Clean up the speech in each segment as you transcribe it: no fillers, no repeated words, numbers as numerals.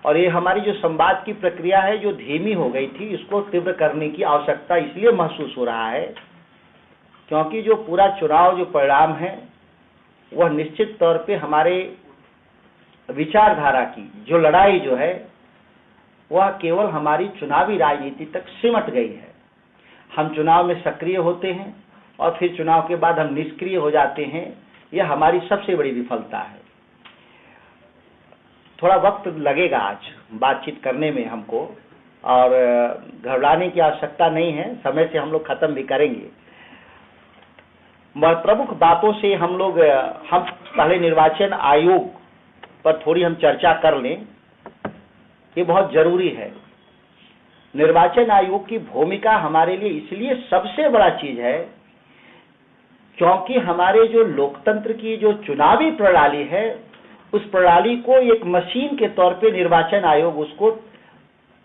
और ये हमारी जो संवाद की प्रक्रिया है जो धीमी हो गई थी, इसको तीव्र करने की आवश्यकता इसलिए महसूस हो रहा है क्योंकि जो पूरा चुनाव जो परिणाम है वह निश्चित तौर पे हमारे विचारधारा की जो लड़ाई जो है वह केवल हमारी चुनावी राजनीति तक सिमट गई है। हम चुनाव में सक्रिय होते हैं और फिर चुनाव के बाद हम निष्क्रिय हो जाते हैं, यह हमारी सबसे बड़ी विफलता है। थोड़ा वक्त लगेगा आज बातचीत करने में हमको, और घबराने की आवश्यकता नहीं है, समय से हम लोग खत्म भी करेंगे। प्रमुख बातों से हम पहले निर्वाचन आयोग पर थोड़ी हम चर्चा कर लें, ये बहुत जरूरी है। निर्वाचन आयोग की भूमिका हमारे लिए इसलिए सबसे बड़ा चीज है क्योंकि हमारे जो लोकतंत्र की जो चुनावी प्रणाली है उस प्रणाली को एक मशीन के तौर पे निर्वाचन आयोग उसको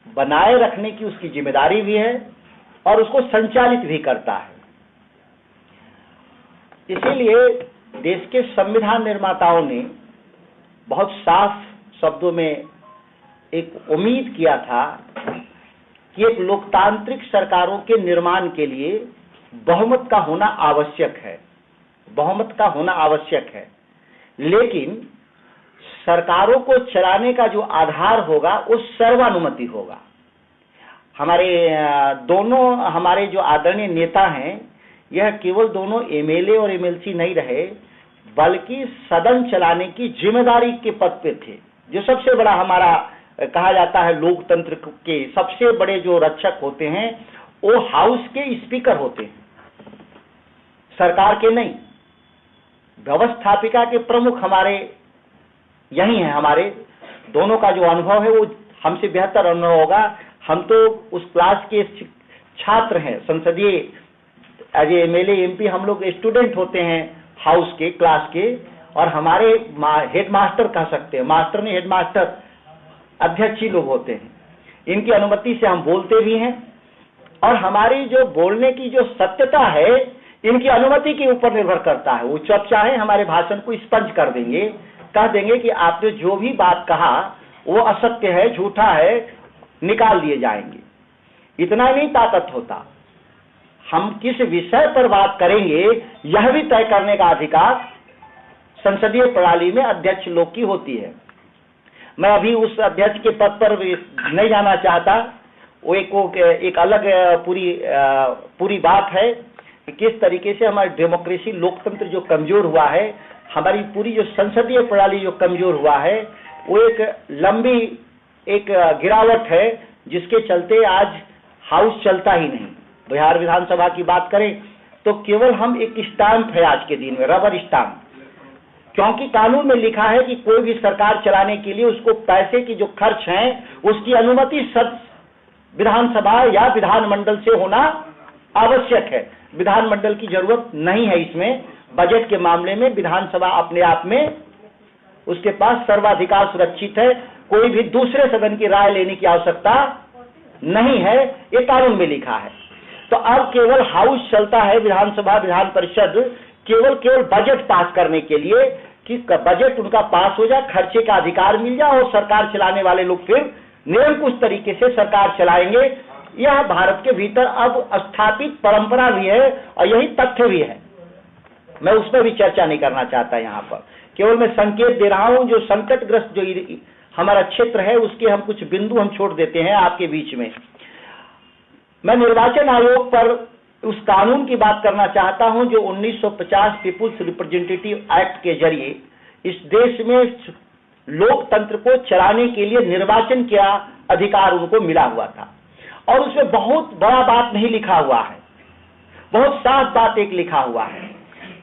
बनाए रखने की उसकी जिम्मेदारी भी है और उसको संचालित भी करता है। इसीलिए देश के संविधान निर्माताओं ने बहुत साफ शब्दों में एक उम्मीद किया था कि एक लोकतांत्रिक सरकारों के निर्माण के लिए बहुमत का होना आवश्यक है, बहुमत का होना आवश्यक है। लेकिन सरकारों को चलाने का जो आधार होगा वो सर्वानुमति होगा। हमारे जो आदरणीय नेता हैं, यह केवल दोनों एमएलए और एमएलसी नहीं रहे बल्कि सदन चलाने की जिम्मेदारी के पद पे थे। जो सबसे बड़ा हमारा कहा जाता है लोकतंत्र के सबसे बड़े जो रक्षक होते हैं वो हाउस के स्पीकर होते हैं, सरकार के नहीं। व्यवस्थापिका के प्रमुख हमारे यही हैं। हमारे दोनों का जो अनुभव है वो हमसे बेहतर अनुभव होगा। हम तो उस क्लास के छात्र हैं, संसदीय एज एमएलए एमपी हम लोग स्टूडेंट होते हैं हाउस के क्लास के, और हमारे हेडमास्टर कह सकते हैं, मास्टर नहीं हेडमास्टर अध्यक्ष ही लोग होते हैं। इनकी अनुमति से हम बोलते भी हैं और हमारी जो बोलने की जो सत्यता है इनकी अनुमति के ऊपर निर्भर करता है। वो जब चाहे हमारे भाषण को स्पंज कर देंगे, कह देंगे कि आपने जो भी बात कहा वो असत्य है, झूठा है, निकाल दिए जाएंगे। इतना नहीं ताकत होता, हम किस विषय पर बात करेंगे यह भी तय करने का अधिकार संसदीय प्रणाली में अध्यक्ष लोग की होती है। मैं अभी उस अध्यक्ष के पद पर नहीं जाना चाहता, वो एक अलग पूरी बात है कि किस तरीके से हमारी डेमोक्रेसी लोकतंत्र जो कमजोर हुआ है, हमारी पूरी जो संसदीय प्रणाली जो कमजोर हुआ है, वो एक लंबी गिरावट है जिसके चलते आज हाउस चलता ही नहीं। बिहार विधानसभा की बात करें तो केवल हम एक स्टाम्प है आज के दिन में, रबर स्टाम्प, क्योंकि कानून में लिखा है कि कोई भी सरकार चलाने के लिए उसको पैसे की जो खर्च है उसकी अनुमति विधानसभा या विधानमंडल से होना आवश्यक है। विधानमंडल की जरूरत नहीं है इसमें। बजट के मामले में विधानसभा अपने आप में उसके पास सर्वाधिकार सुरक्षित है, कोई भी दूसरे सदन की राय लेने की आवश्यकता नहीं है, ये कानून में लिखा है। तो अब केवल हाउस चलता है, विधानसभा विधान परिषद केवल बजट पास करने के लिए कि बजट उनका पास हो जाए, खर्चे का अधिकार मिल जाए और सरकार चलाने वाले लोग फिर निरंकुश तरीके से सरकार चलाएंगे। यह भारत के भीतर अब स्थापित परंपरा भी है और यही तथ्य भी है। मैं उस पर भी चर्चा नहीं करना चाहता यहाँ पर, केवल मैं संकेत दे रहा हूं। जो संकटग्रस्त जो हमारा क्षेत्र है उसके हम कुछ बिंदु हम छोड़ देते हैं आपके बीच में। मैं निर्वाचन आयोग पर उस कानून की बात करना चाहता हूं जो 1950 पीपुल्स रिप्रेजेंटेटिव एक्ट के जरिए इस देश में लोकतंत्र को चलाने के लिए निर्वाचन का अधिकार उनको मिला हुआ था। और उसमें बहुत बड़ा बात नहीं लिखा हुआ है, बहुत साफ बात एक लिखा हुआ है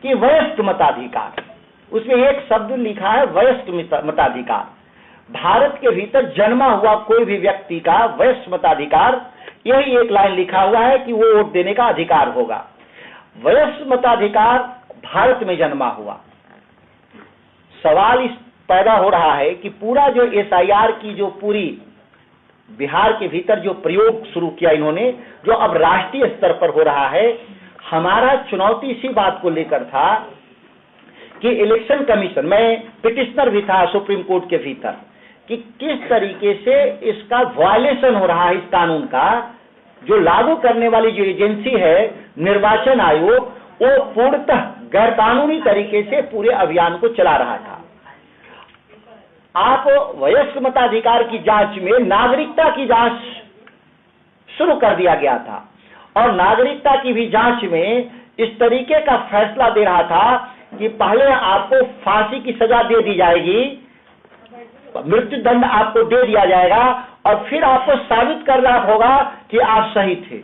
कि वयस्क मताधिकार। उसमें एक शब्द लिखा है वयस्क मताधिकार। भारत के भीतर जन्मा हुआ कोई भी व्यक्ति का वयस्क मताधिकार, यही एक लाइन लिखा हुआ है कि वो वोट देने का अधिकार होगा। वयस्क मताधिकार भारत में जन्मा हुआ। सवाल इस पैदा हो रहा है कि पूरा जो एसआईआर की जो पूरी बिहार के भीतर जो प्रयोग शुरू किया इन्होंने, जो अब राष्ट्रीय स्तर पर हो रहा है, हमारा चुनौती इसी बात को लेकर था कि इलेक्शन कमीशन, मैं पिटिशनर भी था सुप्रीम कोर्ट के भीतर, कि किस तरीके से इसका वायलेशन हो रहा है इस कानून का। जो लागू करने वाली जो एजेंसी है निर्वाचन आयोग, वो पूर्णतः गैरकानूनी तरीके से पूरे अभियान को चला रहा था। आप वयस्क मताधिकार की जांच में नागरिकता की जांच शुरू कर दिया गया था और नागरिकता की भी जांच में इस तरीके का फैसला दे रहा था कि पहले आपको फांसी की सजा दे दी जाएगी, मृत्यु दंड आपको दे दिया जाएगा और फिर आपको साबित करना होगा कि आप सही थे।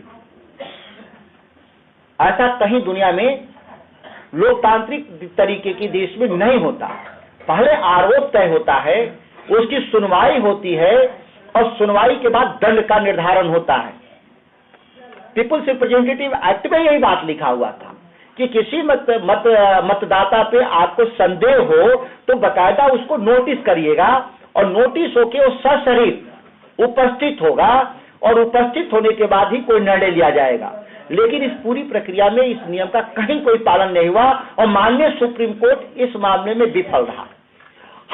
ऐसा कहीं दुनिया में लोकतांत्रिक तरीके की देश में नहीं होता। पहले आरोप तय होता है, उसकी सुनवाई होती है और सुनवाई के बाद दंड का निर्धारण होता है। पीपुल्स रिप्रेजेंटेटिव एक्ट में यही बात लिखा हुआ था कि किसी मतदाता पे आपको संदेह हो तो बकायदा उसको नोटिस करिएगा और नोटिस होके वो सशरीर उपस्थित होगा और उपस्थित होने के बाद ही कोई निर्णय लिया जाएगा। लेकिन इस पूरी प्रक्रिया में इस नियम का कहीं कोई पालन नहीं हुआ और माननीय सुप्रीम कोर्ट इस मामले में विफल रहा।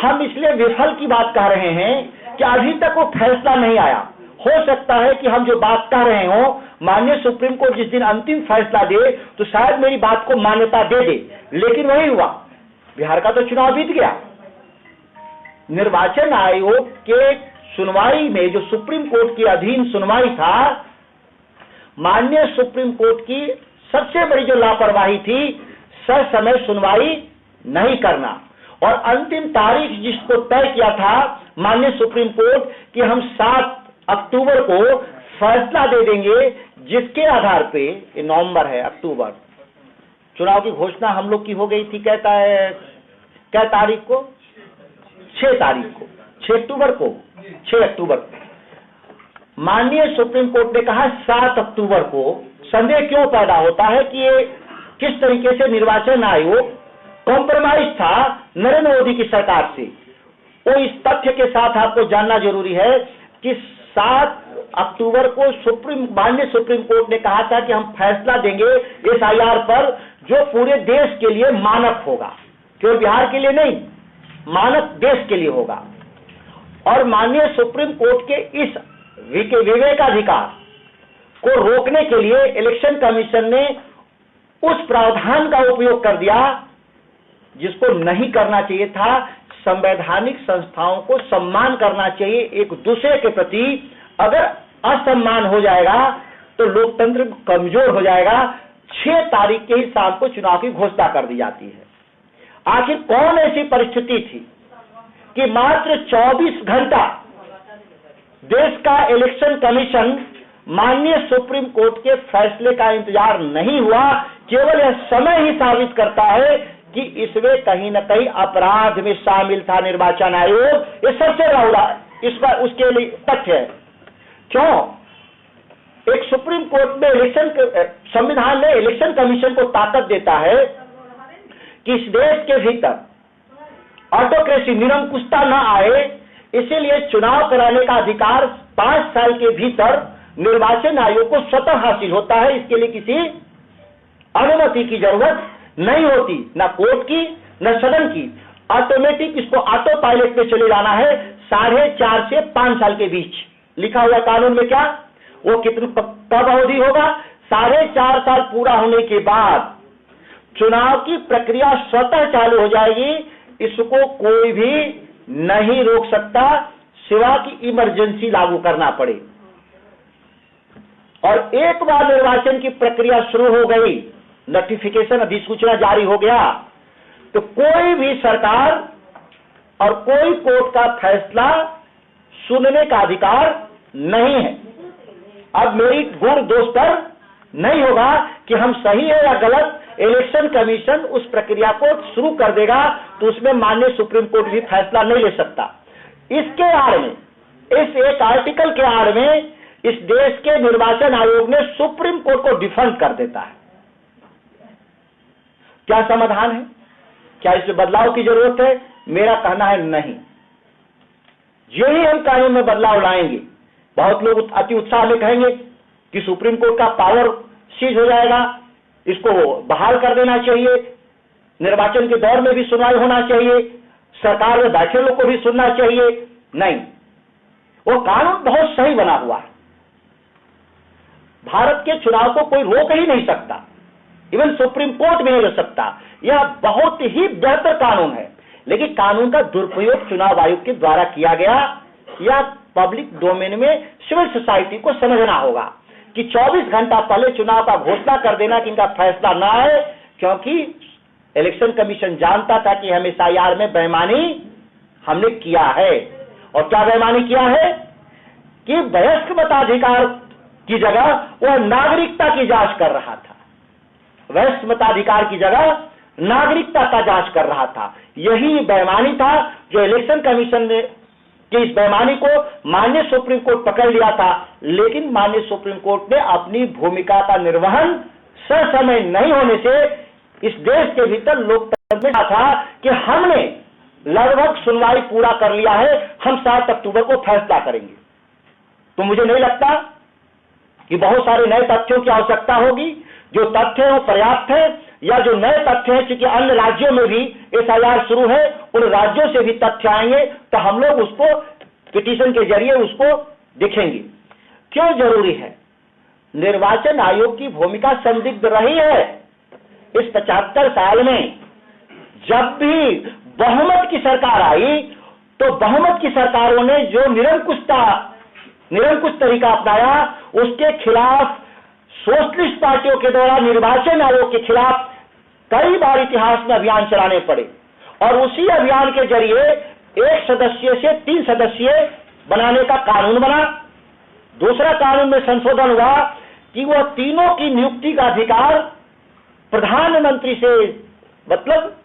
हम इसलिए विफल की बात कह रहे हैं कि अभी तक वो फैसला नहीं आया। हो सकता है कि हम जो बात कह रहे हो माननीय सुप्रीम कोर्ट जिस दिन अंतिम फैसला दे तो शायद मेरी बात को मान्यता दे दे, लेकिन वही हुआ। बिहार का तो चुनाव बीत गया। निर्वाचन आयोग के सुनवाई में जो सुप्रीम कोर्ट के अधीन सुनवाई था, माननीय सुप्रीम कोर्ट की सबसे बड़ी जो लापरवाही थी ससमय सुनवाई नहीं करना और अंतिम तारीख जिसको तय किया था माननीय सुप्रीम कोर्ट कि हम 7 अक्टूबर को फैसला दे देंगे, जिसके आधार पे ये नवंबर है, अक्टूबर चुनाव की घोषणा हम लोग की हो गई थी। कहता है क्या तारीख को, 6 तारीख को, 6 अक्टूबर को, 6 अक्टूबर को माननीय सुप्रीम कोर्ट ने कहा 7 अक्टूबर को। संदेह क्यों पैदा होता है कि ये किस तरीके से निर्वाचन आयोग कॉम्प्रोमाइज था नरेंद्र मोदी की सरकार से। वो इस तथ्य के साथ आपको जानना जरूरी है कि 7 अक्टूबर को माननीय सुप्रीम कोर्ट ने कहा था कि हम फैसला देंगे एसआईआर पर जो पूरे देश के लिए मानक होगा, केवल बिहार के लिए नहीं, मानक देश के लिए होगा। और माननीय सुप्रीम कोर्ट के इस विवेकाधिकार को रोकने के लिए इलेक्शन कमीशन ने उस प्रावधान का उपयोग कर दिया जिसको नहीं करना चाहिए था। संवैधानिक संस्थाओं को सम्मान करना चाहिए एक दूसरे के प्रति। अगर असम्मान हो जाएगा तो लोकतंत्र कमजोर हो जाएगा। 6 तारीख के ही शाम को चुनाव की घोषणा कर दी जाती है। आखिर कौन ऐसी परिस्थिति थी कि मात्र 24 घंटा देश का इलेक्शन कमीशन माननीय सुप्रीम कोर्ट के फैसले का इंतजार नहीं हुआ। केवल यह समय ही साबित करता है कि इसमें कहीं न कहीं अपराध में शामिल था निर्वाचन आयोग। ये सबसे बड़ा इसका उसके लिए तथ्य है। क्यों? एक सुप्रीम कोर्ट में संविधान ने इलेक्शन कमीशन को ताकत देता है कि इस देश के भीतर ऑटोक्रेसी निरंकुशता न आए, इसीलिए चुनाव कराने का अधिकार 5 साल के भीतर निर्वाचन आयोग को स्वतः हासिल होता है। इसके लिए किसी अनुमति की जरूरत नहीं होती, ना कोर्ट की न सदन की। ऑटोमेटिक इसको ऑटो पायलट पे चले जाना है 4.5 से 5 साल के बीच। लिखा हुआ कानून में क्या, वो कितनी कब अवधि होगा? 4.5 साल पूरा होने के बाद चुनाव की प्रक्रिया स्वतः चालू हो जाएगी। इसको कोई भी नहीं रोक सकता सिवा कि इमरजेंसी लागू करना पड़े। और एक बार निर्वाचन की प्रक्रिया शुरू हो गई, नोटिफिकेशन अधिसूचना जारी हो गया, तो कोई भी सरकार और कोई कोर्ट का फैसला सुनने का अधिकार नहीं है। अब मेरी गुण दोष पर नहीं होगा कि हम सही है या गलत। इलेक्शन कमीशन उस प्रक्रिया को शुरू कर देगा तो उसमें माननीय सुप्रीम कोर्ट भी फैसला नहीं ले सकता। इसके आड़ में, इस एक आर्टिकल के आड़ में इस देश के निर्वाचन आयोग ने सुप्रीम कोर्ट को डिफेंड कर देता है। क्या समाधान है? क्या इसमें बदलाव की जरूरत है? मेरा कहना है नहीं। यही हम कानून में बदलाव लाएंगे। बहुत लोग अति उत्साह में कहेंगे कि सुप्रीम कोर्ट का पावर सीज हो जाएगा, इसको बहाल कर देना चाहिए, निर्वाचन के दौर में भी सुनवाई होना चाहिए, सरकार में बैठे लोग को भी सुनना चाहिए, नहीं, वो कानून बहुत सही बना हुआ है। भारत के चुनाव को कोई रोक ही नहीं सकता, इवन सुप्रीम कोर्ट भी नहीं रोक सकता। यह बहुत ही बेहतर कानून है, लेकिन कानून का दुरुपयोग चुनाव आयोग के द्वारा किया गया। या पब्लिक डोमेन में सिविल सोसाइटी को समझना होगा कि 24 घंटा पहले चुनाव का घोषणा कर देना कि इनका फैसला ना आए, क्योंकि इलेक्शन कमीशन जानता था कि हम SIR में बेईमानी हमने किया है। और क्या बेईमानी किया है कि वयस्क मताधिकार की जगह वह नागरिकता की जांच कर रहा था। वयस्क मताधिकार की जगह नागरिकता का जांच कर रहा था। यही बेईमानी था जो इलेक्शन कमीशन ने कि इस बेईमानी को माननीय सुप्रीम कोर्ट पकड़ लिया था, लेकिन माननीय सुप्रीम कोर्ट ने अपनी भूमिका का निर्वहन ससमय नहीं होने से इस देश के भीतर लोकतंत्र में था कि हमने लगभग सुनवाई पूरा कर लिया है, हम 7 अक्टूबर को फैसला करेंगे। तो मुझे नहीं लगता कि बहुत सारे नए तथ्यों की आवश्यकता होगी। जो तथ्य हैं वो पर्याप्त है, या जो नए तथ्य हैं, चूंकि अन्य राज्यों में भी SIR शुरू है, उन राज्यों से भी तथ्य आएंगे तो हम लोग उसको पिटीशन के जरिए उसको देखेंगे। क्यों जरूरी है? निर्वाचन आयोग की भूमिका संदिग्ध रही है। इस 75 साल में जब भी बहुमत की सरकार आई तो बहुमत की सरकारों ने जो निरंकुश तरीका अपनाया, उसके खिलाफ सोशलिस्ट पार्टियों के द्वारा निर्वाचन आयोग के खिलाफ कई बार इतिहास में अभियान चलाने पड़े। और उसी अभियान के जरिए 1 सदस्य से 3 सदस्य बनाने का कानून बना। दूसरा कानून में संशोधन हुआ कि वह तीनों की नियुक्ति का अधिकार प्रधानमंत्री से, मतलब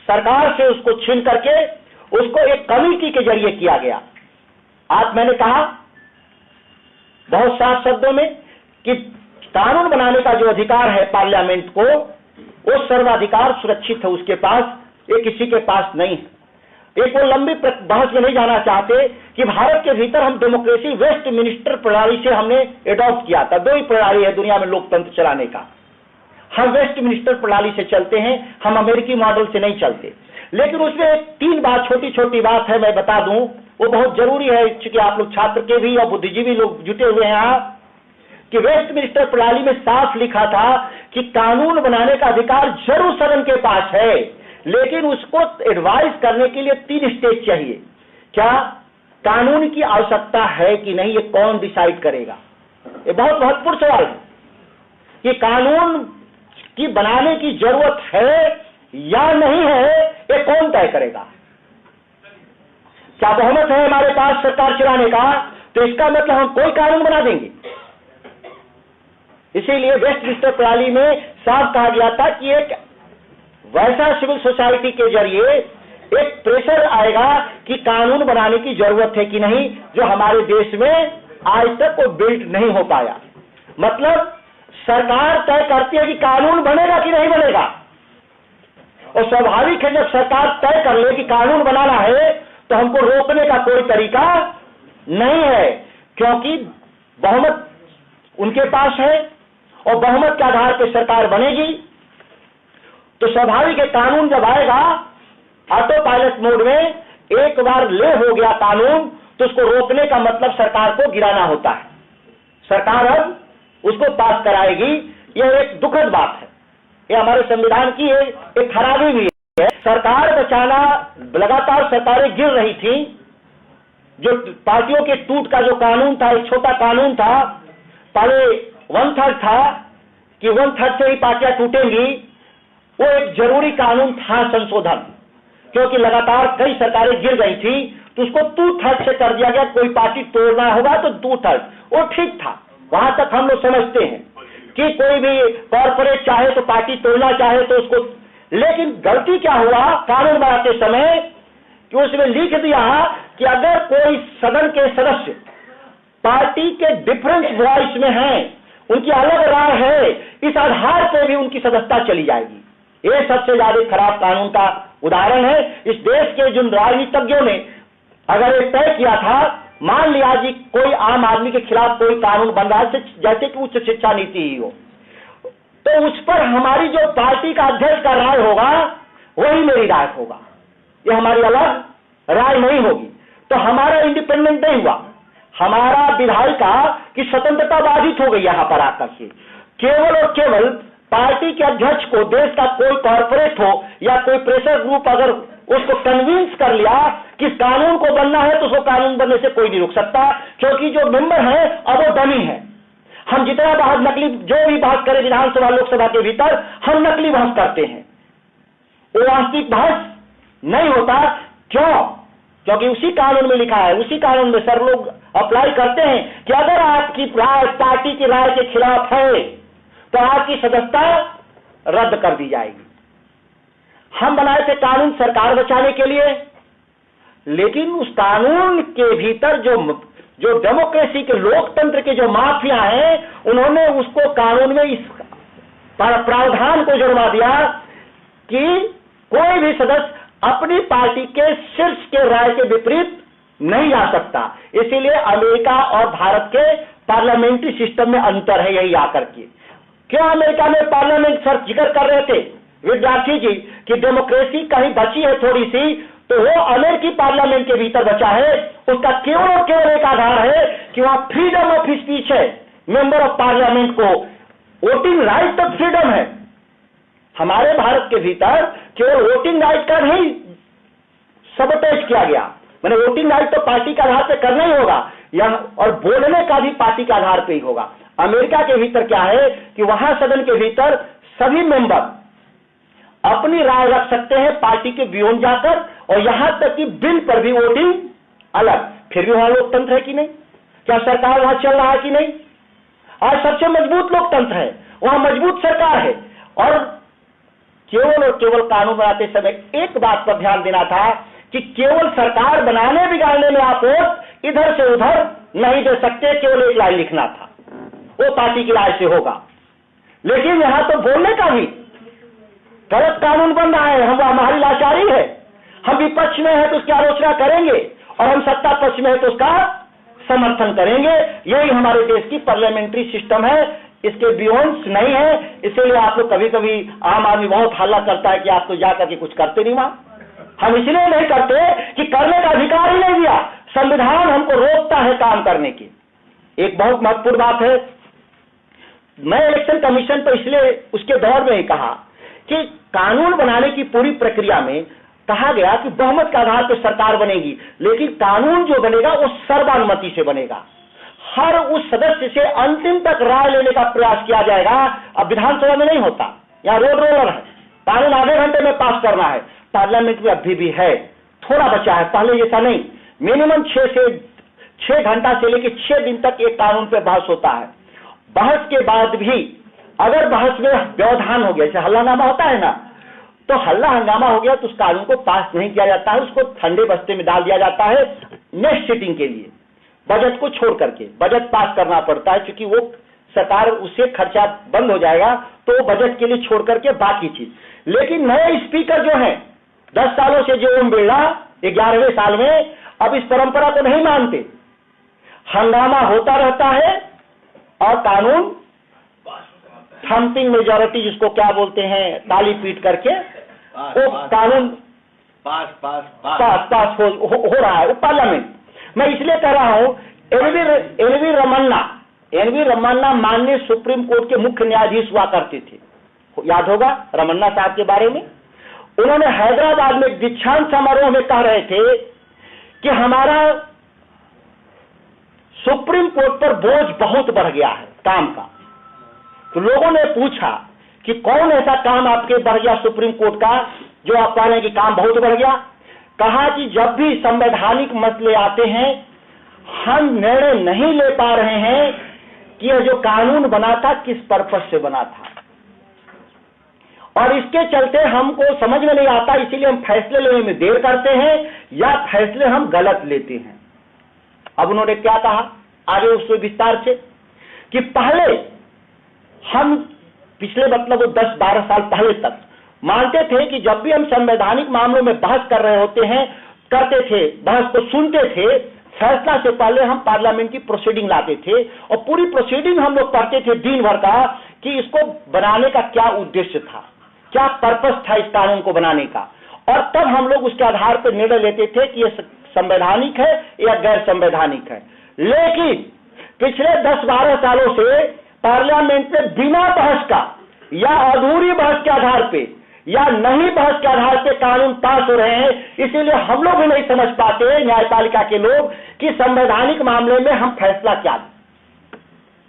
सरकार से उसको छीन करके उसको एक कमेटी के जरिए किया गया। आज मैंने कहा बहुत साफ शब्दों में कि कानून बनाने का जो अधिकार है पार्लियामेंट को, वो सर्वाधिकार सुरक्षित है उसके पास, ये किसी के पास नहीं है। एक वो लंबी बहस में नहीं जाना चाहते कि भारत के भीतर हम डेमोक्रेसी वेस्ट मिनिस्टर प्रणाली से हमने एडॉप्ट किया था। 2 ही प्रणाली है दुनिया में लोकतंत्र चलाने का। हम वेस्ट मिनिस्टर प्रणाली से चलते हैं, हम अमेरिकी मॉडल से नहीं चलते। लेकिन उसमें 3 बात, छोटी छोटी बात है, मैं बता दूं, वो बहुत जरूरी है, क्योंकि आप लोग छात्र के भी और बुद्धिजीवी लोग जुटे हुए हैं यहाँ, कि वेस्ट मिनिस्टर प्रणाली में साफ लिखा था कि कानून बनाने का अधिकार जरूर सदन के पास है, लेकिन उसको एडवाइस करने के लिए 3 स्टेज चाहिए। क्या कानून की आवश्यकता है कि नहीं, ये कौन डिसाइड करेगा? ये बहुत महत्वपूर्ण सवाल है कि कानून की बनाने की जरूरत है या नहीं है, ये कौन तय करेगा? क्या बहुमत है हमारे पास सरकार चलाने का, तो इसका मतलब हम कोई कानून बना देंगे। इसीलिए वेस्टमिनिस्टर प्रणाली में साफ कहा गया था कि एक वैसा सिविल सोसाइटी के जरिए एक प्रेशर आएगा कि कानून बनाने की जरूरत है कि नहीं, जो हमारे देश में आज तक वो बिल्ट नहीं हो पाया। मतलब सरकार तय करती है कि कानून बनेगा कि नहीं बनेगा, और स्वाभाविक है जब सरकार तय कर ले कि कानून बनाना है तो हमको रोकने का कोई तरीका नहीं है, क्योंकि बहुमत उनके पास है और बहुमत के आधार पर सरकार बनेगी। तो स्वाभाविक है कानून जब आएगा ऑटो पायलट मोड में, एक बार ले हो गया कानून तो उसको रोकने का मतलब सरकार को गिराना होता है। सरकार अब उसको पास कराएगी। यह एक दुखद बात है, यह हमारे संविधान की एक खराबी भी है। सरकार बचाना, लगातार सरकारें गिर रही थी। जो पार्टियों के टूट का जो कानून था, एक छोटा कानून था, पहले 1/3 था कि 1/3 से ही पार्टियां टूटेंगी, वो एक जरूरी कानून था संशोधन, क्योंकि लगातार कई सरकारें गिर गई थी, तो उसको 2/3 से कर दिया गया। कोई पार्टी तोड़ना होगा तो 2/3, वो ठीक था, वहां तक हम लोग समझते हैं कि कोई भी कॉर्पोरेट चाहे तो पार्टी तोड़ना चाहे तो उसको। लेकिन गलती क्या हुआ कानून बनाते समय कि उसमें लिख दिया कि अगर कोई सदन के सदस्य पार्टी के डिफरेंस वॉइस में हैं, उनकी अलग राय है, इस आधार पर भी उनकी सदस्यता चली जाएगी। ये सबसे ज्यादा खराब कानून का उदाहरण है। इस देश के जिन राजनीतिज्ञों ने अगर ये तय किया था, मान लिया जी कोई आम आदमी के खिलाफ कोई कानून बन रहा है, जैसे कि उच्च शिक्षा नीति ही हो, तो उस पर हमारी जो पार्टी का अध्यक्ष का राय होगा वही मेरी राय होगा, ये हमारी अलग राय नहीं होगी। तो हमारा इंडिपेंडेंट नहीं हुआ, हमारा विधायिका की स्वतंत्रता बाधित हो गई। यहां पर आकर के केवल और केवल पार्टी के अध्यक्ष को देश का कोई कॉर्पोरेट हो या कोई प्रेशर ग्रुप अगर उसको कन्विंस कर लिया कि कानून को बनना है तो उसको कानून बनने से कोई नहीं रोक सकता, क्योंकि जो मेंबर है अब वो डमी है। हम जितना बहस नकली जो भी बहस करें विधानसभा लोकसभा के भीतर, हम नकली बहस करते हैं, वो वास्तविक बहस नहीं होता। क्यों? क्योंकि उसी कानून में लिखा है, उसी कानून में सर लोग अप्लाई करते हैं कि अगर आपकी राय पार्टी की राय के खिलाफ है तो आपकी सदस्यता रद्द कर दी जाएगी। हम बनाए थे कानून सरकार बचाने के लिए, लेकिन उस कानून के भीतर जो डेमोक्रेसी के लोकतंत्र के जो माफिया हैं, उन्होंने उसको कानून में इस प्रावधान को जुड़वा दिया कि कोई भी सदस्य अपनी पार्टी के शीर्ष के राय के विपरीत नहीं जा सकता। इसीलिए अमेरिका और भारत के पार्लियामेंट्री सिस्टम में अंतर है। यही आकर के क्यों अमेरिका में पार्लियामेंट सर जिक्र कर रहे थे विद्यार्थी जी कि डेमोक्रेसी कहीं बची है थोड़ी सी, तो वो अमेरिकी पार्लियामेंट के भीतर बचा है। उसका केवल और केवल एक आधार है कि वहां फ्रीडम ऑफ स्पीच है। मेंबर ऑफ पार्लियामेंट को वोटिंग राइट तक फ्रीडम है। हमारे भारत के भीतर केवल वोटिंग राइट का नहीं सबटेज किया गया, मैंने वोटिंग राइट तो पार्टी के आधार पर करना ही होगा, और बोलने का भी पार्टी के आधार पर ही होगा। अमेरिका के भीतर क्या है कि वहां सदन के भीतर सभी मेंबर अपनी राय रख सकते हैं पार्टी के बियॉन्ड जाकर, और यहां तक कि बिल पर भी वोटिंग अलग। फिर भी वहां लोकतंत्र है कि नहीं? क्या सरकार वहां चल रहा है कि नहीं? आज सबसे मजबूत लोकतंत्र है, वहां मजबूत सरकार है। और केवल कानून बनाते समय एक बात पर ध्यान देना था कि केवल सरकार बनाने बिगाड़ने में आप वोट इधर से उधर नहीं दे सकते, केवल एक लाइन लिखना था, वो पार्टी की राय से होगा। लेकिन यहां तो बोलने का भी गलत कानून बन रहा है। हमारी लाचारी है, हम विपक्ष में है तो उसकी आलोचना करेंगे, और हम सत्ता पक्ष में है तो उसका समर्थन करेंगे। यही हमारे देश की पार्लियामेंट्री सिस्टम है, इसके बियॉन्ड नहीं है। इसीलिए आप लोग कभी कभी आम आदमी बहुत हल्ला करता है कि आप तो जाकर के कुछ करते नहीं। वहां हम इसलिए नहीं करते कि करने का अधिकार ही नहीं दिया, संविधान हमको रोकता है काम करने की। एक बहुत महत्वपूर्ण बात है, मैं इलेक्शन कमीशन पर इसलिए उसके दौर में ही कहा कि कानून बनाने की पूरी प्रक्रिया में कहा गया कि बहुमत के आधार पर सरकार बनेगी, लेकिन कानून जो बनेगा वो सर्वानुमति से बनेगा। हर उस सदस्य से अंतिम तक राय लेने का प्रयास किया जाएगा। अब विधानसभा में नहीं होता, यहाँ रोड रोलर है, कानून आधे घंटे में पास करना है। पार्लियामेंट में अभी भी है, थोड़ा बचा है, पहले जैसा नहीं। मिनिमम 6 घंटा से लेकर 6 दिन तक एक कानून पे बहस होता है। बहस के बाद भी अगर बहस में व्यवधान हो गया, जैसे हल्लानामा होता है ना, तो हल्ला हंगामा हो गया तो उस कानून को पास नहीं किया जाता है, उसको ठंडे बस्ते में डाल दिया जाता है नेक्स्ट सिटिंग के लिए। बजट को छोड़ करके बजट पास करना पड़ता है, क्योंकि वो सरकार उससे खर्चा बंद हो जाएगा, तो बजट के लिए छोड़ करके बाकी चीज। लेकिन नए स्पीकर जो हैं 10 सालों से, जो ओम बिरला 11वें साल में, अब इस परंपरा को नहीं मानते। हंगामा होता रहता है और कानून थम्पिंग मेजॉरिटी, जिसको क्या बोलते हैं, ताली पीट करके वो कानून पास हो रहा है वो पार्लियामेंट। मैं इसलिए कह रहा हूं, एनवी रमन्ना माननीय सुप्रीम कोर्ट के मुख्य न्यायाधीश हुआ करते थे, याद होगा रमन्ना साहब के बारे में। उन्होंने हैदराबाद में दीक्षांत समारोह में कह रहे थे कि हमारा सुप्रीम कोर्ट पर बोझ बहुत बढ़ गया है काम का। तो लोगों ने पूछा कि कौन ऐसा काम आपके बढ़ गया सुप्रीम कोर्ट का, जो आप कह रहे हैं कि काम बहुत बढ़ गया। कहा कि जब भी संवैधानिक मसले आते हैं, हम निर्णय नहीं ले पा रहे हैं कि यह जो कानून बना था किस पर्पस से बना था, और इसके चलते हमको समझ में नहीं आता, इसीलिए हम फैसले लेने में देर करते हैं या फैसले हम गलत लेते हैं। अब उन्होंने क्या कहा आगे उससे विस्तार से कि पहले हम पिछले मतलब 10-12 साल पहले तक मानते थे कि जब भी हम संवैधानिक मामलों में बहस कर रहे होते हैं, करते थे, बहस को सुनते थे, फैसला से पहले हम पार्लियामेंट की प्रोसीडिंग लाते थे, और पूरी प्रोसीडिंग हम लोग करते थे दिन भर का कि इसको बनाने का क्या उद्देश्य था, क्या पर्पस था इस कानून को बनाने का, और तब हम लोग उसके आधार पर निर्णय लेते थे कि यह संवैधानिक है या गैर संवैधानिक है। लेकिन पिछले 10-12 सालों से पार्लियामेंट में बिना बहस का या अधूरी बहस के आधार पे या नहीं बहस के आधार पे कानून पास हो रहे हैं। इसीलिए हम लोग भी नहीं समझ पाते, न्यायपालिका के लोग, कि संवैधानिक मामले में हम फैसला क्या दें।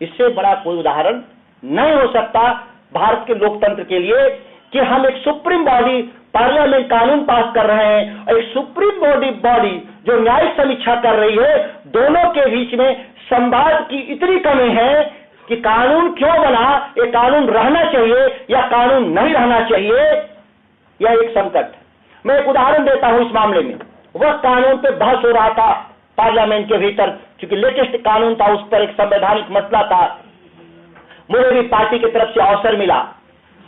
इससे बड़ा कोई उदाहरण नहीं हो सकता भारत के लोकतंत्र के लिए कि हम एक सुप्रीम बॉडी पार्लियामेंट कानून पास कर रहे हैं और एक सुप्रीम बॉडी जो न्यायिक समीक्षा कर रही है, दोनों के बीच में संवाद की इतनी कमी है कि कानून क्यों बना, ये कानून रहना चाहिए या कानून नहीं रहना चाहिए, यह एक संकट है। मैं एक उदाहरण देता हूं इस मामले में। वह कानून पे बहस हो रहा था पार्लियामेंट के भीतर, क्योंकि लेटेस्ट कानून था, उस पर एक संवैधानिक मसला था। मुझे भी पार्टी की तरफ से अवसर मिला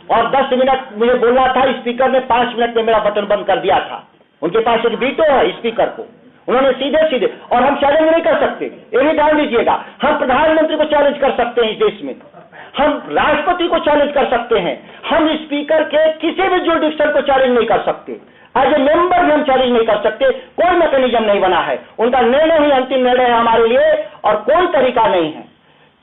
और 10 मिनट मुझे बोलना था, स्पीकर ने 5 मिनट में मेरा बटन बंद कर दिया था। उनके पास एक वीटो है स्पीकर को, उन्होंने सीधे और हम चैलेंज नहीं कर सकते, ये भी ध्यान दीजिएगा। हम प्रधानमंत्री को चैलेंज कर सकते हैं इस देश में, हम राष्ट्रपति को चैलेंज कर सकते हैं, हम स्पीकर के किसी भी जुरिडिक्शन को चैलेंज नहीं कर सकते। एज ए मेंबर भी हम चैलेंज नहीं कर सकते। कोई मैकेनिज्म नहीं बना है, उनका निर्णय ही अंतिम निर्णय है हमारे लिए और कोई तरीका नहीं है।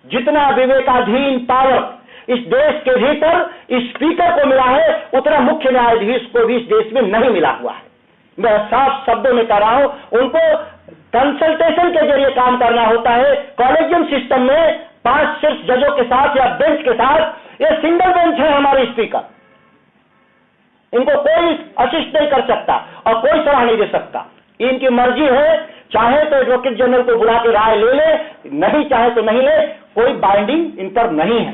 जितना विवेकाधीन पावर इस देश के भीतर स्पीकर को मिला है, उतना मुख्य न्यायाधीश को भी इस देश में नहीं मिला हुआ है। मैं साफ शब्दों में कह रहा हूं, उनको कंसल्टेशन के जरिए काम करना होता है। कॉलेजियम सिस्टम में 5-6 जजों के साथ या बेंच के साथ, ये सिंगल बेंच है हमारे स्पीकर, इनको कोई असिस्ट नहीं कर सकता और कोई सलाह नहीं दे सकता। इनकी मर्जी है, चाहे तो एडवोकेट जनरल को बुला के राय ले ले, नहीं चाहे तो नहीं ले, कोई बाइंडिंग इन पर नहीं है।